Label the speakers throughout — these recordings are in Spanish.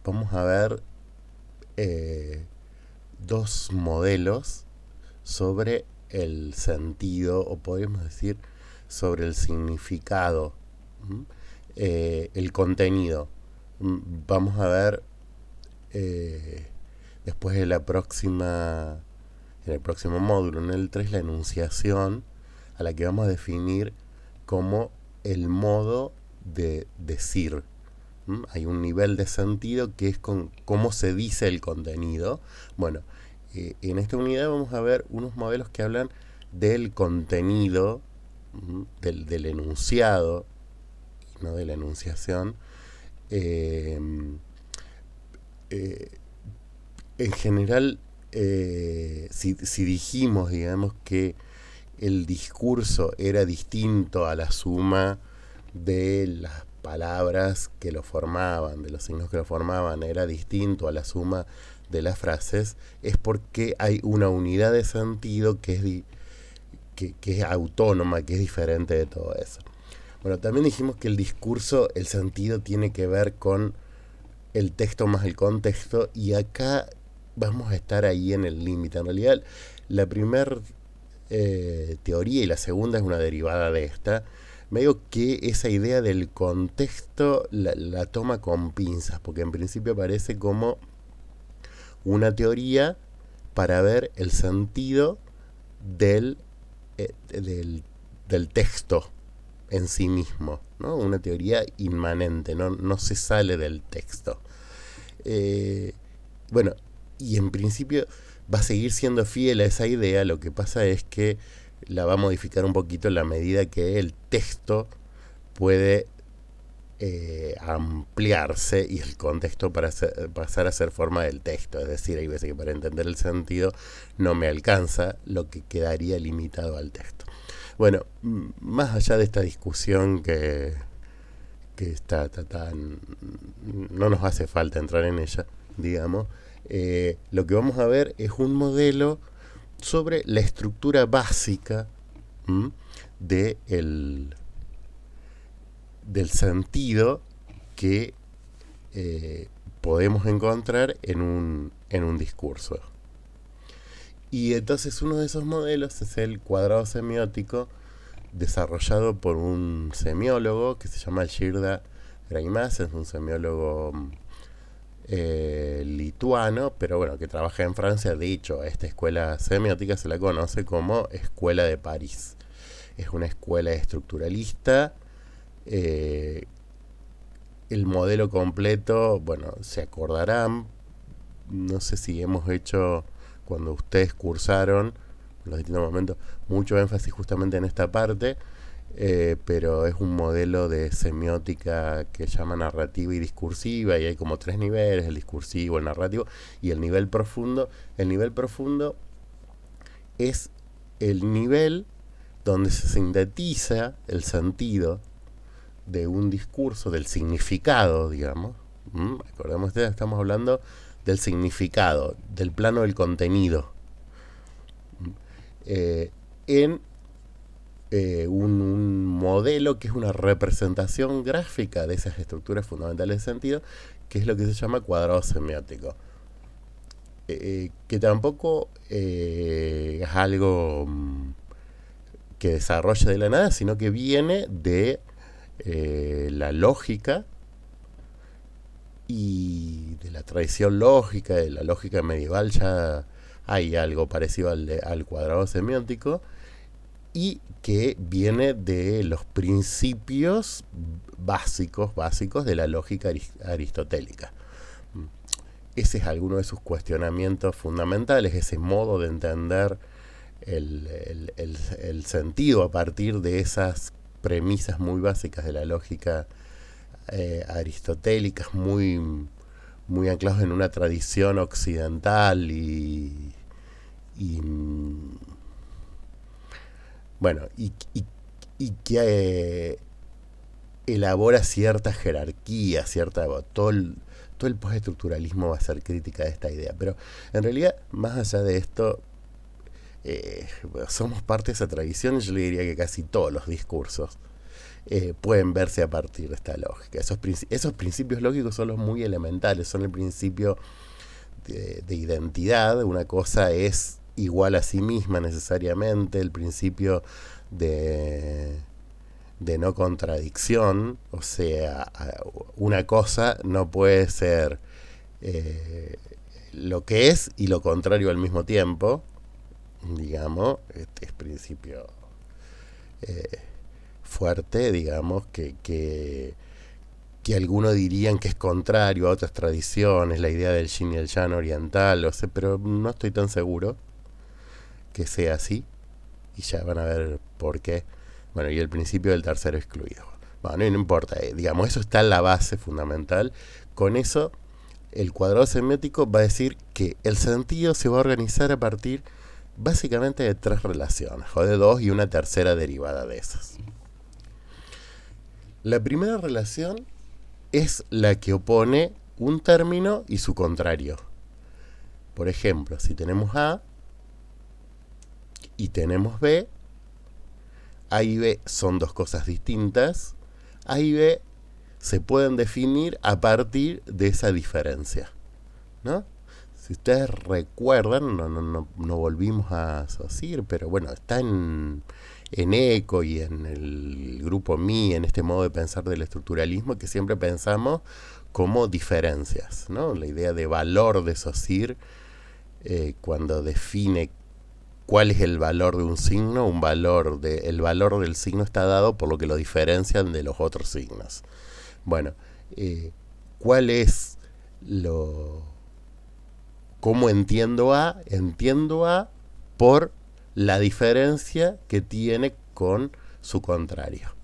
Speaker 1: vamos a ver dos modelos sobre el sentido, o podemos decir sobre el significado, el contenido. Vamos a ver eh, después de en el próximo módulo, en el 3, la enunciación, a la que vamos a definir como el modo de decir. Hay un nivel de sentido que es con cómo se dice el contenido. Bueno, en esta unidad vamos a ver unos modelos que hablan del contenido, del enunciado, no de la enunciación. Eh, eh, en general, si dijimos, digamos, que el discurso era distinto a la suma de las palabras que lo formaban, de los signos que lo formaban, era distinto a la suma de las frases, es porque hay una unidad de sentido que es autónoma, que es diferente de todo eso. Bueno, también dijimos que el discurso, el sentido tiene que ver con el texto más el contexto, y acá vamos a estar ahí en el límite. En realidad, la primera teoría y la segunda es una derivada de esta. Me digo que esa idea del contexto la toma con pinzas, porque en principio parece como una teoría para ver el sentido del, del texto en sí mismo, ¿no? Una teoría inmanente, no se sale del texto. Eh, bueno, y en principio va a seguir siendo fiel a esa idea, lo que pasa es que la va a modificar un poquito en la medida que el texto puede ampliarse y el contexto pasar a ser forma del texto. Es decir, hay veces que para entender el sentido no me alcanza lo que quedaría limitado al texto. Bueno, más allá de esta discusión que no nos hace falta entrar en ella, digamos, lo que vamos a ver es un modelo sobre la estructura básica de del sentido que podemos encontrar en un discurso. Y entonces uno de esos modelos es el cuadrado semiótico, desarrollado por un semiólogo que se llama Girda Greimas. Es un semiólogo lituano, pero bueno, que trabaja en Francia. De hecho, a esta escuela semiótica se la conoce como Escuela de París. Es una escuela estructuralista. eh, el modelo completo, bueno, se acordarán, no sé si hemos hecho, cuando ustedes cursaron, en los distintos momentos, mucho énfasis justamente en esta parte, pero es un modelo de semiótica que llama narrativa y discursiva, y hay como tres niveles: el discursivo, el narrativo y el nivel profundo. El nivel profundo es el nivel donde se sintetiza el sentido de un discurso, del significado, digamos. Acordemos, estamos hablando del significado, del plano del contenido, en un modelo que es una representación gráfica de esas estructuras fundamentales de sentido, que es lo que se llama cuadrado semiótico. Que tampoco es algo que desarrolla de la nada, sino que viene de la lógica y de la tradición lógica, de la lógica medieval. Ya hay algo parecido al cuadrado semiótico, y que viene de los principios básicos de la lógica aristotélica. Ese es alguno de sus cuestionamientos fundamentales, ese modo de entender el sentido a partir de esas premisas muy básicas de la lógica aristotélicas, muy anclados en una tradición occidental y bueno, y que elabora cierta jerarquía, todo el postestructuralismo va a ser crítica de esta idea. Pero en realidad, más allá de esto, somos parte de esa tradición, y yo le diría que casi todos los discursos pueden verse a partir de esta lógica. Esos principios lógicos son los muy elementales, son el principio de identidad. Una cosa es igual a sí misma necesariamente, el principio de no contradicción, o sea, una cosa no puede ser lo que es y lo contrario al mismo tiempo, digamos. Este es principio fuerte, digamos, que algunos dirían que es contrario a otras tradiciones, la idea del yin y el yang oriental, o sea, pero no estoy tan seguro que sea así, y ya van a ver por qué. Bueno, y el principio del tercero excluido. Bueno, no importa, digamos, eso está en la base fundamental. Con eso, el cuadrado semiótico va a decir que el sentido se va a organizar a partir básicamente de tres relaciones, o de dos y una tercera derivada de esas. La primera relación es la que opone un término y su contrario. Por ejemplo, si tenemos A y tenemos B, A y B son dos cosas distintas. A y B se pueden definir a partir de esa diferencia, ¿no? Si ustedes recuerdan, no volvimos a Saussure, pero bueno, está en ECO y en el grupo MI, en este modo de pensar del estructuralismo, que siempre pensamos como diferencias, ¿no? La idea de valor de Saussure, cuando define cuál es el valor de un signo, el valor del signo está dado por lo que lo diferencian de los otros signos. Bueno, ¿cuál es cómo entiendo A? Entiendo A por la diferencia que tiene con su contrario,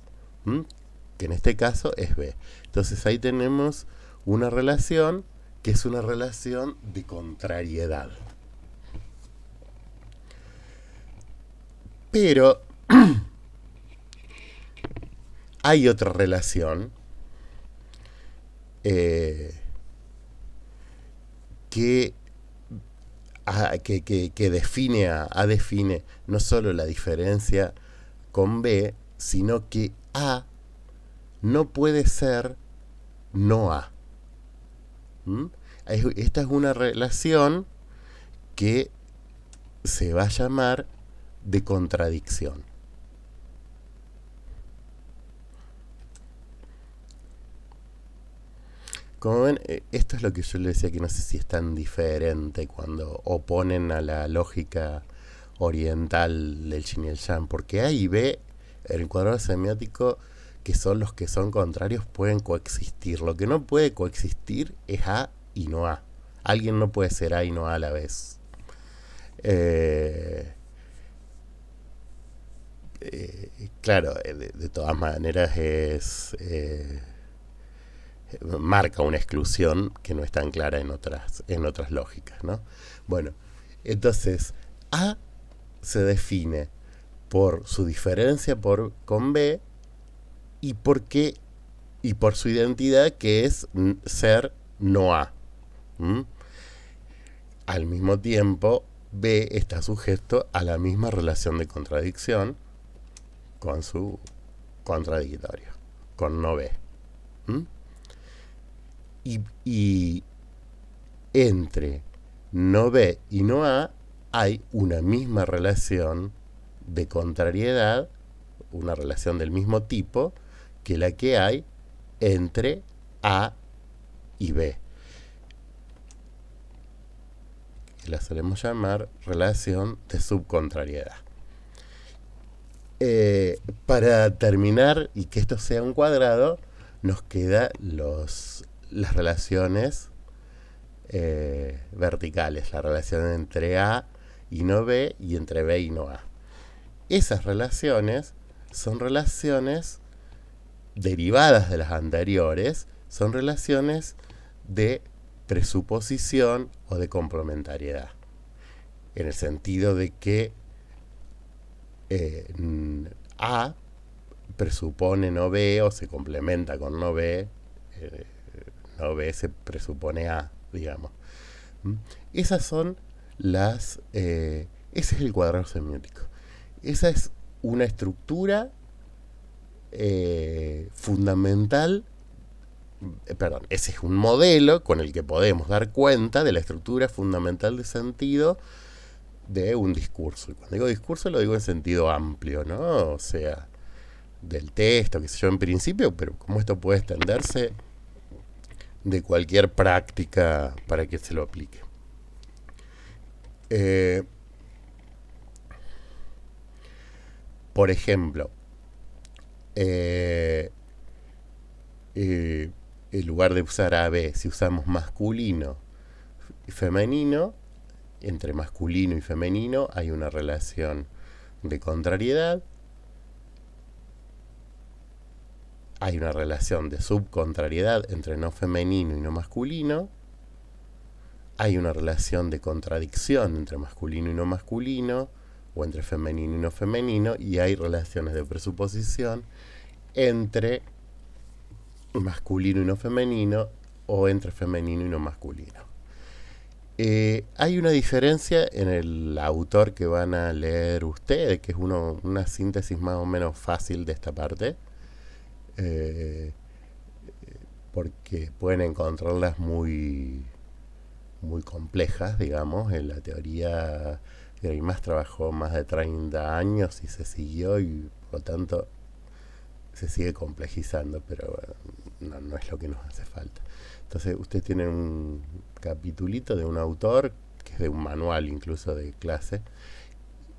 Speaker 1: que en este caso es B. Entonces ahí tenemos una relación que es una relación de contrariedad. Pero hay otra relación que define no solo la diferencia con B, sino que A no puede ser no A. Esta es una relación que se va a llamar de contradicción. Como ven, esto es lo que yo le decía, que no sé si es tan diferente cuando oponen a la lógica oriental del yin y el yang, porque A y B, en el cuadrado semiótico, que son los que son contrarios, pueden coexistir. Lo que no puede coexistir es A y no A. Alguien no puede ser A y no A la vez. Claro, de todas maneras marca una exclusión que no es tan clara en otras lógicas, ¿no? Bueno, entonces A se define por su diferencia con B y por su identidad, que es ser no A. Al mismo tiempo, B está sujeto a la misma relación de contradicción con su contradictorio, con no B. Y entre no B y no A hay una misma relación de contrariedad, una relación del mismo tipo que la que hay entre A y B. La solemos llamar relación de subcontrariedad. Para terminar y que esto sea un cuadrado, nos quedan las relaciones verticales, la relación entre A y no B y entre B y no A. Esas relaciones son relaciones derivadas de las anteriores, son relaciones de presuposición o de complementariedad, en el sentido de que A presupone no B o se complementa con no B, no B se presupone A, digamos. Esas son ese es el cuadrado semiótico. Esa es una estructura fundamental, perdón, ese es un modelo con el que podemos dar cuenta de la estructura fundamental de sentido de un discurso. Y cuando digo discurso lo digo en sentido amplio, ¿no? O sea, del texto, qué sé yo, en principio, pero como esto puede extenderse de cualquier práctica para que se lo aplique. Por ejemplo, en lugar de usar A, B, si usamos masculino y femenino, entre masculino y femenino hay una relación de contrariedad, hay una relación de subcontrariedad entre no femenino y no masculino, hay una relación de contradicción entre masculino y no masculino, o entre femenino y no femenino, y hay relaciones de presuposición entre masculino y no femenino, o entre femenino y no masculino. Hay una diferencia en el autor que van a leer ustedes, que es una síntesis más o menos fácil de esta parte, porque pueden encontrarlas muy, muy complejas, digamos. En la teoría, Greimas trabajó más de 30 años y se siguió, y por lo tanto se sigue complejizando, pero no es lo que nos hace falta. Entonces, ustedes tienen un capitulito de un autor, que es de un manual incluso de clase,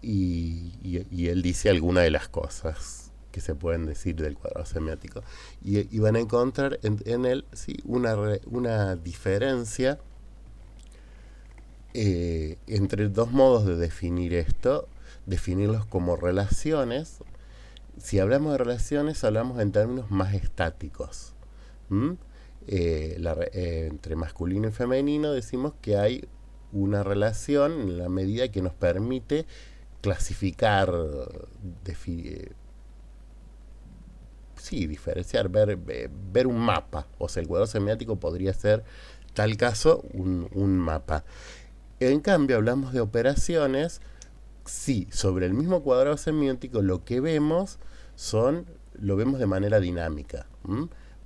Speaker 1: y él dice algunas de las cosas que se pueden decir del cuadrado semiótico. Y van a encontrar en él, sí, una diferencia entre dos modos de definir esto, definirlos como relaciones. Si hablamos de relaciones, hablamos en términos más estáticos. Entre masculino y femenino decimos que hay una relación en la medida que nos permite clasificar, diferenciar, ver un mapa. O sea, el cuadrado semiótico podría ser, tal caso, un mapa. En cambio, hablamos de operaciones. Sí, sobre el mismo cuadrado semiótico lo que vemos lo vemos de manera dinámica.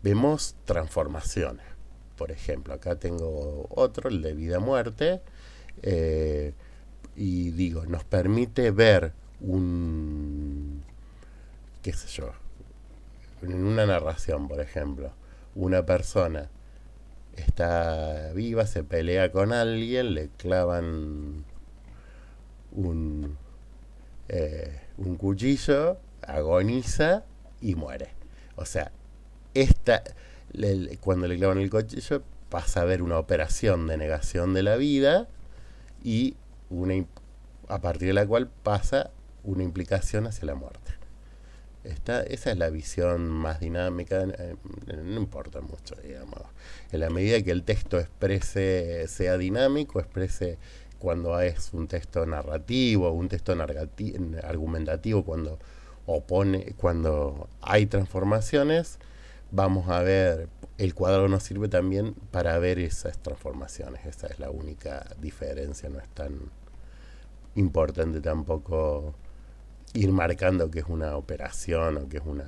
Speaker 1: Vemos transformaciones. Por ejemplo, acá tengo otro, el de vida-muerte, y digo, nos permite ver qué sé yo, en una narración, por ejemplo, una persona está viva, se pelea con alguien, le clavan un cuchillo, agoniza y muere. O sea, cuando le clavan el cuchillo pasa a haber una operación de negación de la vida, y a partir de la cual pasa una implicación hacia la muerte. Esa es la visión más dinámica. No importa mucho, digamos. En la medida que el texto sea dinámico, exprese cuando es un texto narrativo, un texto argumentativo, cuando hay transformaciones, vamos a ver, el cuadrado nos sirve también para ver esas transformaciones. Esa es la única diferencia. No es tan importante tampoco ir marcando que es una operación o que es una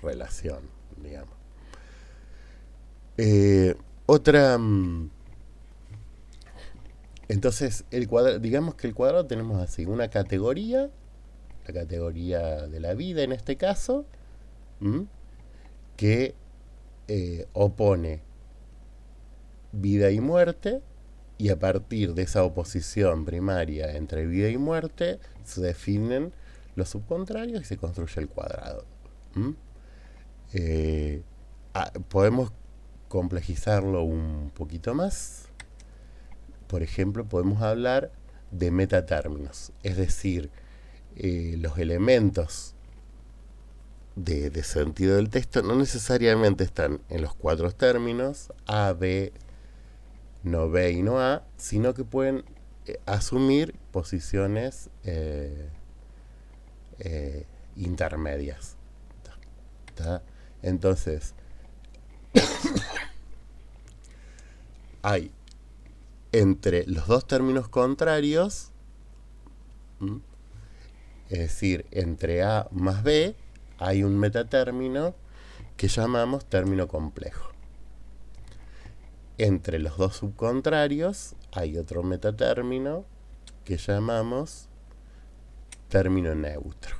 Speaker 1: relación, digamos. Otra... Entonces, digamos que el cuadrado tenemos así, una categoría, la categoría de la vida en este caso, que opone vida y muerte, y a partir de esa oposición primaria entre vida y muerte se definen los subcontrarios y se construye el cuadrado. Podemos complejizarlo un poquito más. Por ejemplo, podemos hablar de metatérminos, es decir, los elementos de sentido del texto no necesariamente están en los cuatro términos A, B, no B y no A, sino que pueden asumir posiciones intermedias. ¿Tá? Entonces, hay entre los dos términos contrarios, es decir, entre A más B, hay un metatérmino que llamamos término complejo. Entre los dos subcontrarios hay otro metatérmino que llamamos término neutro.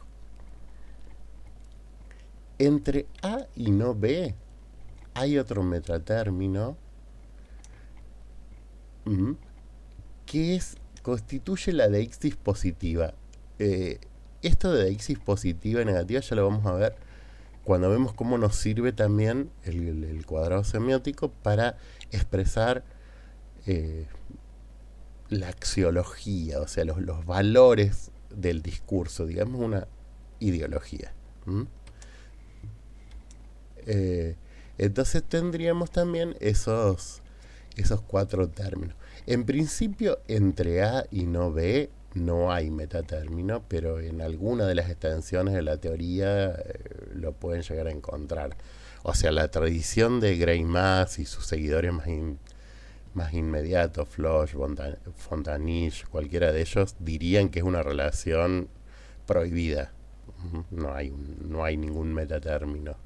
Speaker 1: Entre A y no B hay otro metatérmino que constituye la deixis positiva. Esto de deixis positiva y negativa ya lo vamos a ver cuando vemos cómo nos sirve también el cuadrado semiótico para expresar la axiología, o sea, los valores del discurso, digamos una ideología. Entonces tendríamos también esos 4 términos. En principio, entre A y no B no hay metatérmino, pero en alguna de las extensiones de la teoría lo pueden llegar a encontrar. O sea, la tradición de Greimas y sus seguidores más inmediatos, Floch, Fontanich, cualquiera de ellos, dirían que es una relación prohibida. No hay ningún metatérmino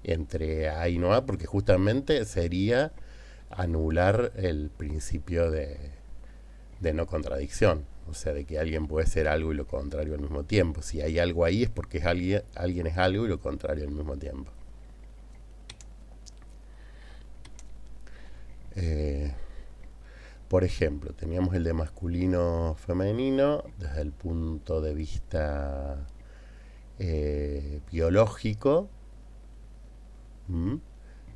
Speaker 1: entre A y no A, porque justamente sería anular el principio de no contradicción. O sea, de que alguien puede ser algo y lo contrario al mismo tiempo. Si hay algo ahí es porque alguien es algo y lo contrario al mismo tiempo. Por ejemplo, teníamos el de masculino-femenino desde el punto de vista biológico.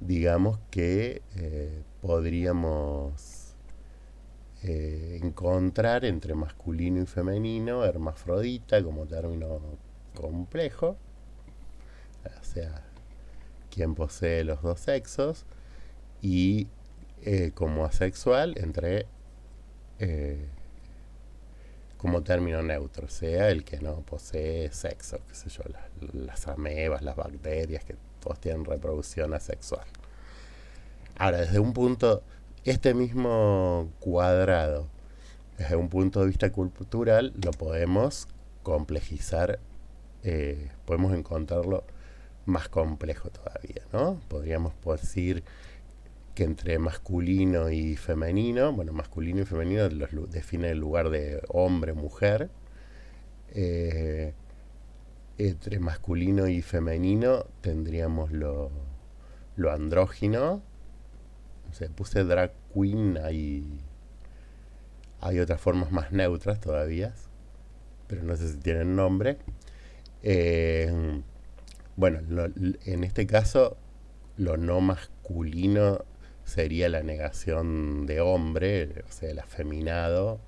Speaker 1: Digamos que podríamos encontrar entre masculino y femenino hermafrodita como término complejo, o sea, quien posee los dos sexos, y como asexual entre como término neutro, sea el que no posee sexo, qué sé yo, las amebas, las bacterias, que todos tienen reproducción asexual. Ahora, desde un punto, este mismo cuadrado, desde un punto de vista cultural, lo podemos complejizar, podemos encontrarlo más complejo todavía, ¿no? Podríamos decir que entre masculino y femenino, bueno, masculino y femenino define el lugar de hombre, mujer. Entre masculino y femenino tendríamos lo andrógino. O sea, puse drag queen, hay otras formas más neutras todavía, pero no sé si tienen nombre. Bueno, en este caso, lo no masculino sería la negación de hombre, o sea, el afeminado.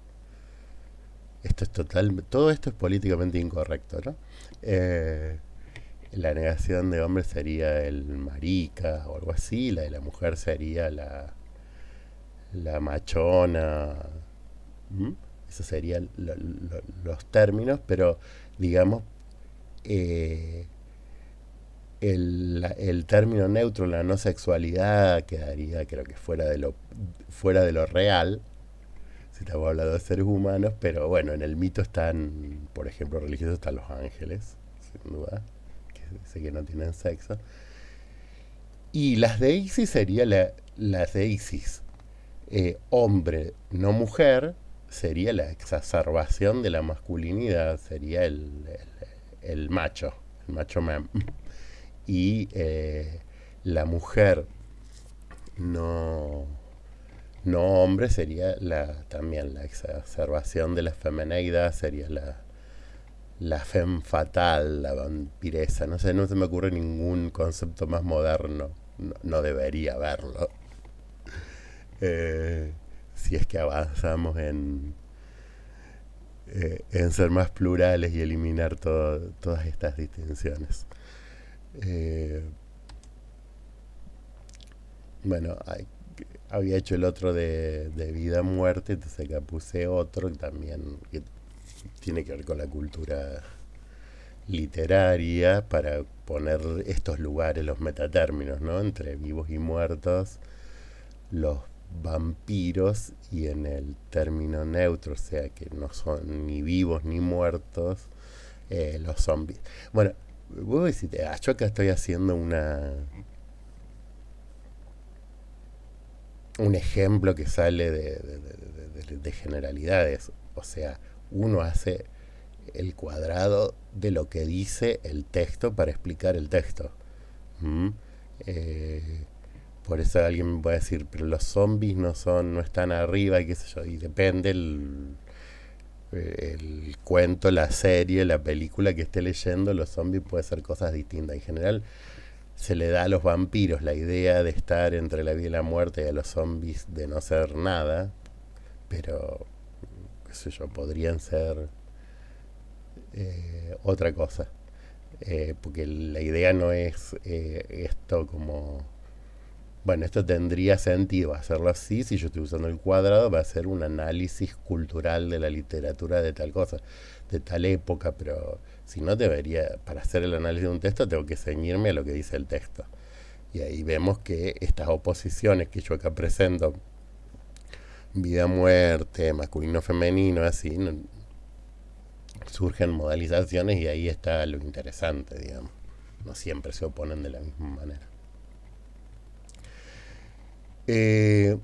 Speaker 1: Todo esto es políticamente incorrecto, ¿no? La negación de hombre sería el marica o algo así, la de la mujer sería la machona. Esos serían los términos, pero digamos, el término neutro, la no sexualidad, quedaría, creo que fuera de lo real, si estamos hablando de seres humanos, pero bueno, en el mito están, por ejemplo, religiosos, están los ángeles, sin duda, que dice que no tienen sexo. Y las deisis sería las deisis hombre, no mujer, sería la exacerbación de la masculinidad, sería el macho man. Y la mujer no hombre sería también la exacerbación de la femineidad, sería la femme fatal, la vampiresa. No sé, no se me ocurre ningún concepto más moderno. No debería haberlo. Si es que avanzamos en ser más plurales y eliminar todas estas distinciones. Bueno, había hecho el otro de vida-muerte, entonces acá puse otro también que tiene que ver con la cultura literaria para poner estos lugares, los metatérminos, ¿no? Entre vivos y muertos, los vampiros, y en el término neutro, o sea que no son ni vivos ni muertos, los zombies. Bueno, vos decís, yo acá estoy haciendo un ejemplo que sale de generalidades. O sea, uno hace el cuadrado de lo que dice el texto para explicar el texto. ¿Mm? Eh, por eso alguien me puede decir, pero los zombies no están arriba, y qué sé yo, y depende el cuento, la serie, la película que esté leyendo, los zombies pueden ser cosas distintas. En general se le da a los vampiros la idea de estar entre la vida y la muerte, y a los zombies de no ser nada, pero qué sé yo, podrían ser otra cosa. Porque la idea no es esto como, bueno, esto tendría sentido hacerlo así si yo estoy usando el cuadrado, va a ser un análisis cultural de la literatura de tal cosa, de tal época, pero si no debería, para hacer el análisis de un texto tengo que ceñirme a lo que dice el texto. Y ahí vemos que estas oposiciones que yo acá presento, vida, muerte, masculino, femenino, así, surgen modalizaciones, y ahí está lo interesante, digamos. No siempre se oponen de la misma manera. Eh,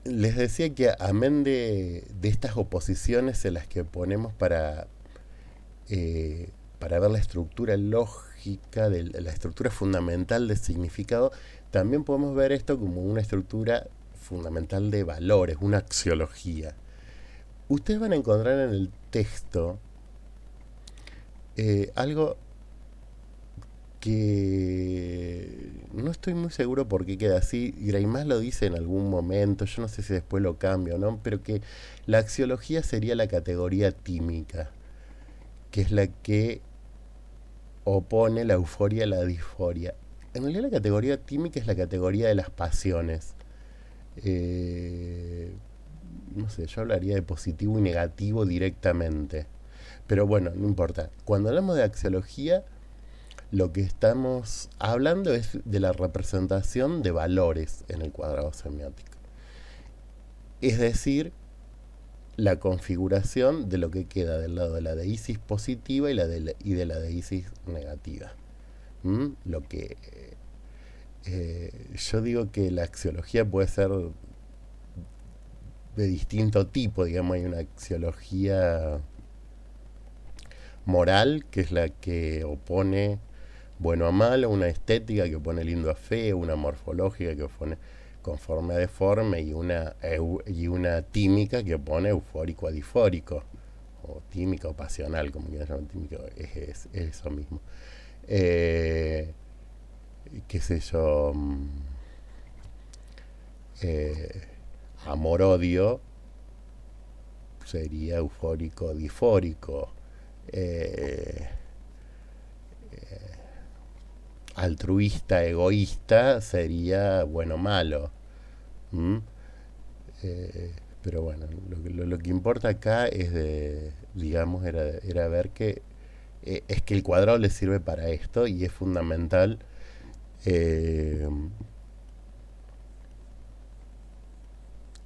Speaker 1: Les decía que amén de estas oposiciones en las que ponemos para ver la estructura lógica, la estructura fundamental del significado, también podemos ver esto como una estructura fundamental de valores, una axiología. Ustedes van a encontrar en el texto algo que no estoy muy seguro por qué queda así. Greimás lo dice en algún momento, yo no sé si después lo cambio o no, pero que la axiología sería la categoría tímica, que es la que opone la euforia a la disforia. En realidad la categoría tímica es la categoría de las pasiones. Eh, no sé, yo hablaría de positivo y negativo directamente. Pero bueno, no importa. Cuando hablamos de axiología, lo que estamos hablando es de la representación de valores en el cuadrado semiótico. Es decir, la configuración de lo que queda del lado de la deísis positiva y de la deísis negativa. Lo que yo digo que la axiología puede ser de distinto tipo, digamos, hay una axiología moral, que es la que opone bueno a malo, una estética que opone lindo a feo, una morfológica que opone conforme a deforme, y una tímica que opone eufórico a disfórico, o tímica o pasional, como quieran llamar, tímica, es eso mismo. Eh, Qué sé yo, eh, amor-odio sería eufórico disfórico. eh, Altruista egoísta sería bueno malo. ¿Mm? Pero bueno, lo que importa acá es digamos, era ver que es que el cuadrado le sirve para esto, y es fundamental. eh,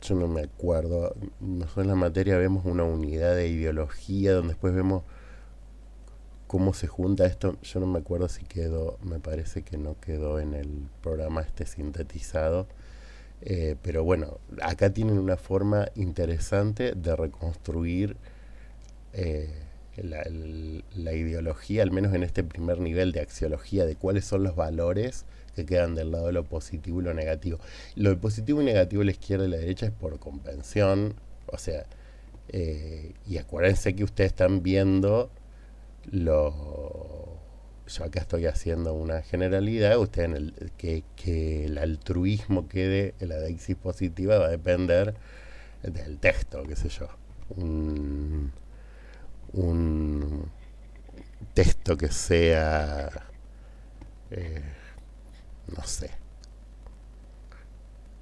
Speaker 1: yo no me acuerdo, nosotros en la materia vemos una unidad de ideología donde después vemos cómo se junta esto. Yo no me acuerdo si quedó, me parece que no quedó en el programa este sintetizado. Pero bueno, acá tienen una forma interesante de reconstruir eh, la ideología, al menos en este primer nivel de axiología, de cuáles son los valores que quedan del lado de lo positivo y lo negativo. Lo de positivo y negativo a la izquierda y la derecha es por convención, o sea, y acuérdense que ustedes están viendo lo... Yo acá estoy haciendo una generalidad, usted que el altruismo quede en la deixis positiva va a depender del texto, qué sé yo. Un, un texto que sea, eh, no sé,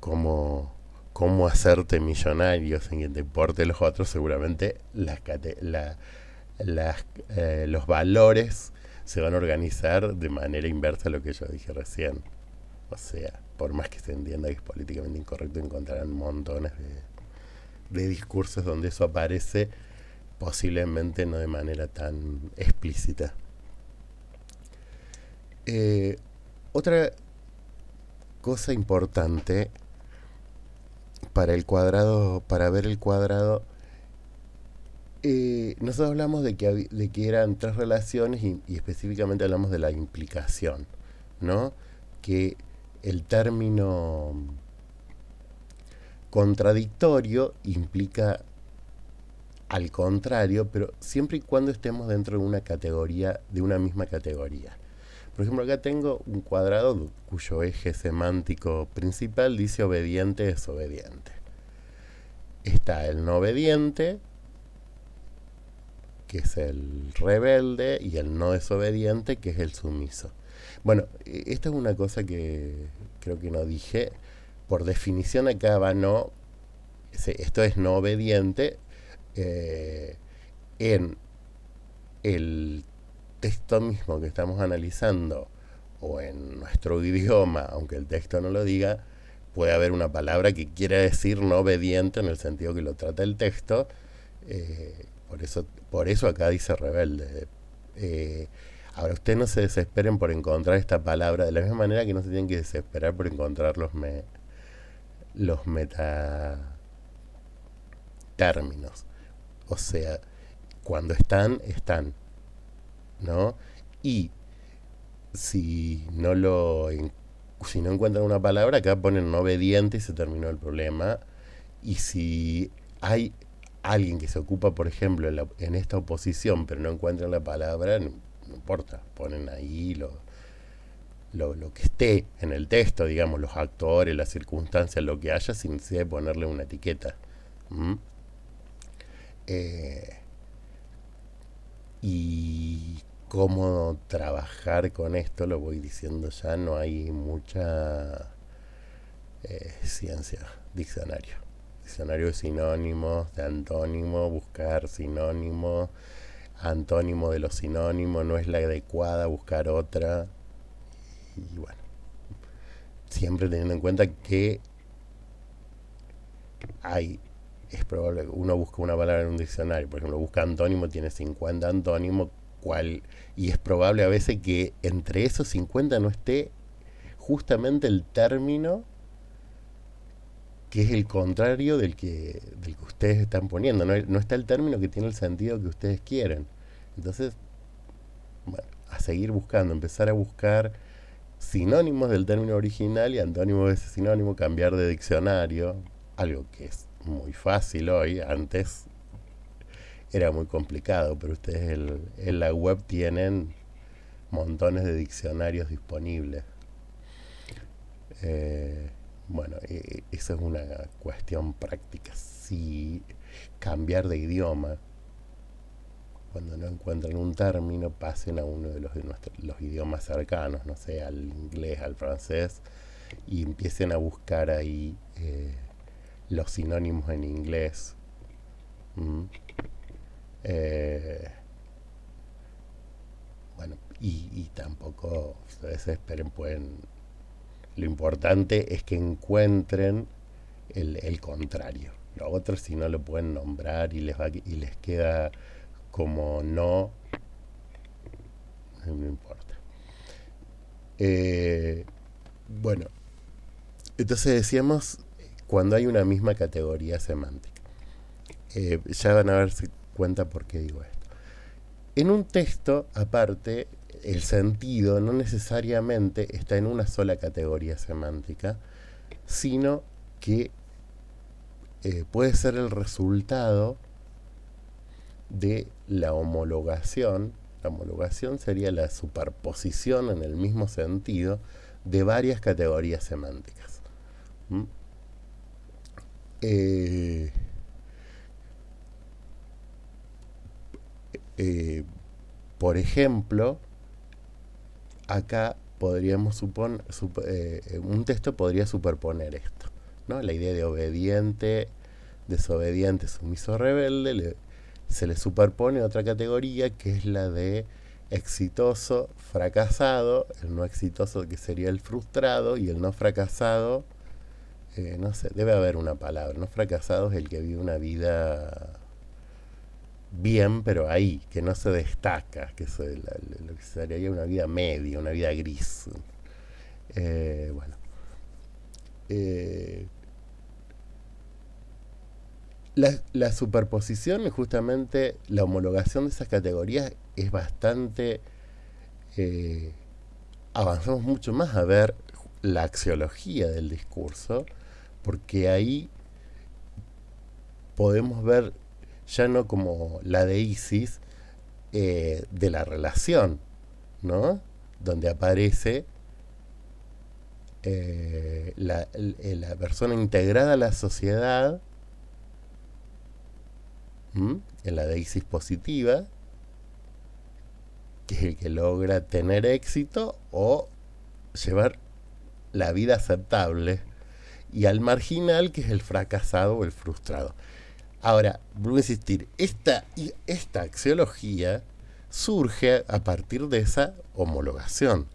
Speaker 1: cómo hacerte millonario sin que te importe los otros, seguramente los valores se van a organizar de manera inversa a lo que yo dije recién. O sea, por más que se entienda que es políticamente incorrecto, encontrarán montones de discursos donde eso aparece, posiblemente no de manera tan explícita. Eh, Otra cosa importante para el cuadrado, para ver el cuadrado, nosotros hablamos de que eran tres relaciones y específicamente hablamos de la implicación, ¿no? Que el término contradictorio implica al contrario, pero siempre y cuando estemos dentro de una categoría, de una misma categoría. Por ejemplo, acá tengo un cuadrado cuyo eje semántico principal dice obediente, desobediente. Está el no obediente, que es el rebelde, y el no desobediente, que es el sumiso. Bueno, esta es una cosa que creo que no dije. Por definición acá va no, esto es no obediente, eh, en el texto mismo que estamos analizando o en nuestro idioma, aunque el texto no lo diga, puede haber una palabra que quiera decir no obediente en el sentido que lo trata el texto. Por eso acá dice rebelde. Eh, Ahora, ustedes no se desesperen por encontrar esta palabra, de la misma manera que no se tienen que desesperar por encontrar los metatérminos. O sea, cuando están, están, ¿no? Y si no lo si no encuentran una palabra, acá ponen no obediente y se terminó el problema. Y si hay alguien que se ocupa, por ejemplo, en esta oposición, pero no encuentran la palabra, no, no importa, ponen ahí lo que esté en el texto, digamos, los actores, las circunstancias, lo que haya, sin necesidad de ponerle una etiqueta. ¿Mm? Eh, y cómo trabajar con esto, lo voy diciendo ya, no hay mucha ciencia, diccionario. Diccionario de sinónimos, de antónimo, buscar sinónimo, antónimo de los sinónimos, no es la adecuada, buscar otra. Y bueno, siempre teniendo en cuenta que hay, es probable que uno busca una palabra en un diccionario, por ejemplo, busca antónimo, tiene 50 antónimos, y es probable a veces que entre esos 50 no esté justamente el término que es el contrario del que ustedes están poniendo. No, no está el término que tiene el sentido que ustedes quieren. Entonces, bueno, a seguir buscando, empezar a buscar sinónimos del término original y antónimos de ese sinónimo, cambiar de diccionario, algo que es muy fácil hoy, antes era muy complicado, pero ustedes en la web tienen montones de diccionarios disponibles. Eh, bueno, eso es una cuestión práctica. Si cambiar de idioma, cuando no encuentran un término, pasen a uno de los idiomas cercanos, no sé, al inglés, al francés, y empiecen a buscar ahí los sinónimos en inglés. ¿Mm? Eh, bueno, y tampoco se desesperen, pueden. Lo importante es que encuentren el contrario. Lo otro, si no lo pueden nombrar y les queda como no, no importa. Eh, bueno, entonces decíamos cuando hay una misma categoría semántica. Ya van a darse cuenta por qué digo esto. En un texto, aparte, el sentido no necesariamente está en una sola categoría semántica, sino que puede ser el resultado de la homologación. La homologación sería la superposición en el mismo sentido de varias categorías semánticas. ¿Mm? Eh, eh, por ejemplo, acá podríamos un texto podría superponer esto, ¿no? La idea de obediente, desobediente, sumiso, rebelde, se le superpone otra categoría que es la de exitoso, fracasado, el no exitoso que sería el frustrado y el no fracasado, no sé, debe haber una palabra, no fracasado es el que vive una vida bien, pero ahí, que no se destaca, que es lo que sería una vida media, una vida gris. Bueno, eh, la superposición, justamente la homologación de esas categorías es bastante... eh, avanzamos mucho más a ver la axiología del discurso, porque ahí podemos ver ya no como la de Isis, de la relación, ¿no? Donde aparece la persona integrada a la sociedad, ¿m? En la de Isis positiva, que es el que logra tener éxito o llevar la vida aceptable, y al marginal, que es el fracasado o el frustrado. Ahora, vuelvo a insistir, esta axiología surge a partir de esa homologación,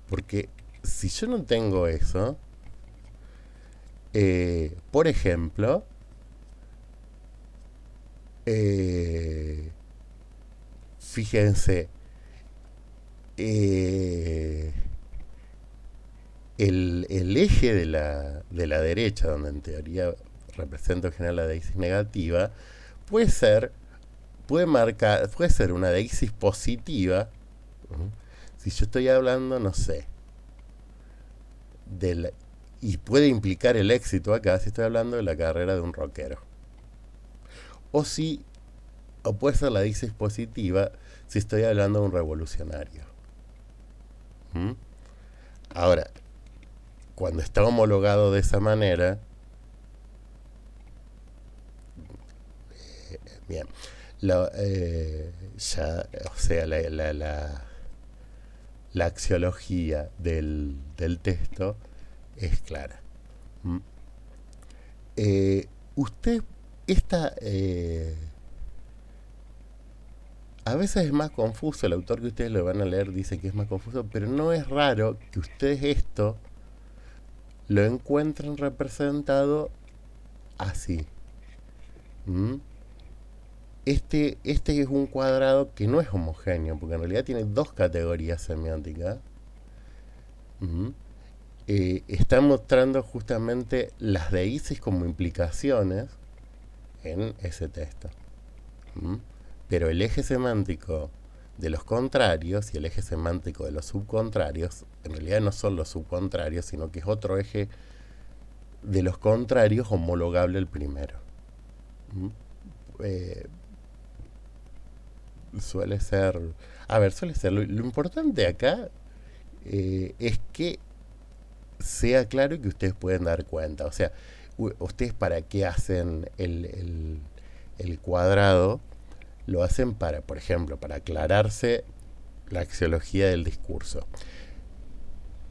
Speaker 1: porque si yo no tengo eso, por ejemplo, eh, fíjense, eh, el eje de la derecha, donde en teoría representa en general la deísis negativa, puede ser, puede ser una deísis positiva. ¿Mm? Si yo estoy hablando, no sé, del, y puede implicar el éxito acá, si estoy hablando de la carrera de un rockero. O si, o puede ser la deísis positiva si estoy hablando de un revolucionario. ¿Mm? Ahora, cuando está homologado de esa manera, bien, ya, o sea, la axiología del texto es clara. ¿Mm? Usted, esta, a veces es más confuso, el autor que ustedes lo van a leer dice que es más confuso, pero no es raro que ustedes esto lo encuentren representado así. ¿Mm? Este es un cuadrado que no es homogéneo, porque en realidad tiene dos categorías semióticas. Ujú. Está mostrando justamente las deísis como implicaciones en ese texto. Ujú. Pero el eje semántico de los contrarios y el eje semántico de los subcontrarios, en realidad no son los subcontrarios, sino que es otro eje de los contrarios homologable al primero. Ujú. Eh, suele ser... A ver, suele ser... Lo importante acá es que sea claro y que ustedes pueden dar cuenta. O sea, ustedes para qué hacen el cuadrado, lo hacen para, por ejemplo, para aclararse la axiología del discurso.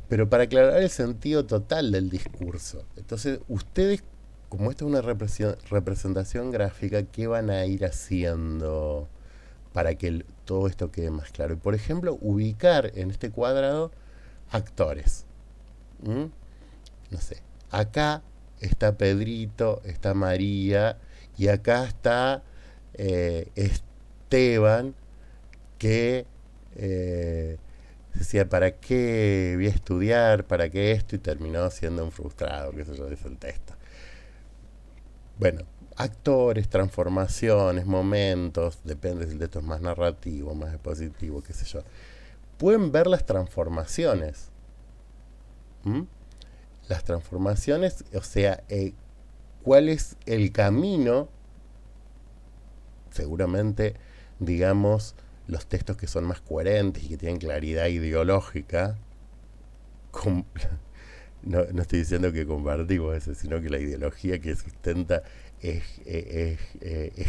Speaker 1: Pero para aclarar el sentido total del discurso. Entonces, ustedes, como esta es una representación gráfica, ¿qué van a ir haciendo para que todo esto quede más claro? Y, por ejemplo, ubicar en este cuadrado actores. ¿Mm? No sé, acá está Pedrito, está María, y acá está Esteban, que decía, ¿para qué voy a estudiar? ¿Para qué esto? Y terminó siendo un frustrado, qué sé yo, dice el texto. Bueno, actores, transformaciones, momentos, depende si el texto es más narrativo, más expositivo, qué sé yo. Pueden ver las transformaciones. ¿Mm? Las transformaciones, o sea, cuál es el camino, seguramente, digamos, los textos que son más coherentes y que tienen claridad ideológica, con, no estoy diciendo que compartimos eso, sino que la ideología que sustenta es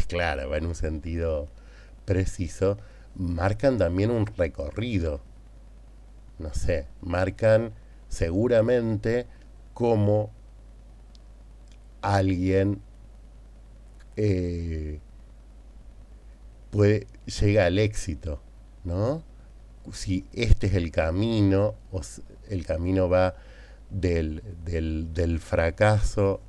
Speaker 1: clara, va en un sentido preciso, marcan también un recorrido, no sé, marcan seguramente cómo alguien eh, llega al éxito, ¿no? Si este es el camino, el camino va del fracaso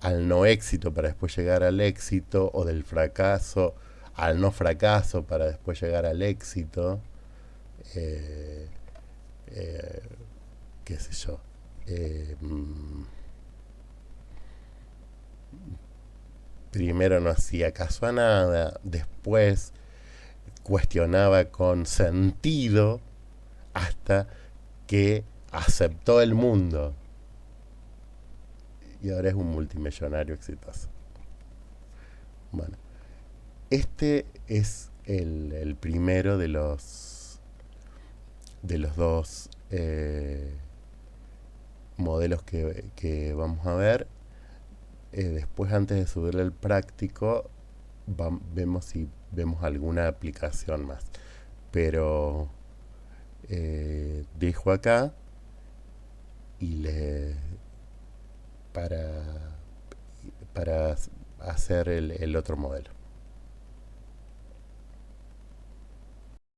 Speaker 1: al no éxito para después llegar al éxito, o del fracaso al no fracaso para después llegar al éxito. eh, eh, qué sé yo. eh, mm, Primero no hacía caso a nada, después cuestionaba con sentido hasta que aceptó el mundo y ahora es un multimillonario exitoso. Bueno, este es el primero de los dos modelos que vamos a ver. Después, antes de subirle el práctico, vemos si vemos alguna aplicación más. Pero dejo acá y le para hacer el otro modelo.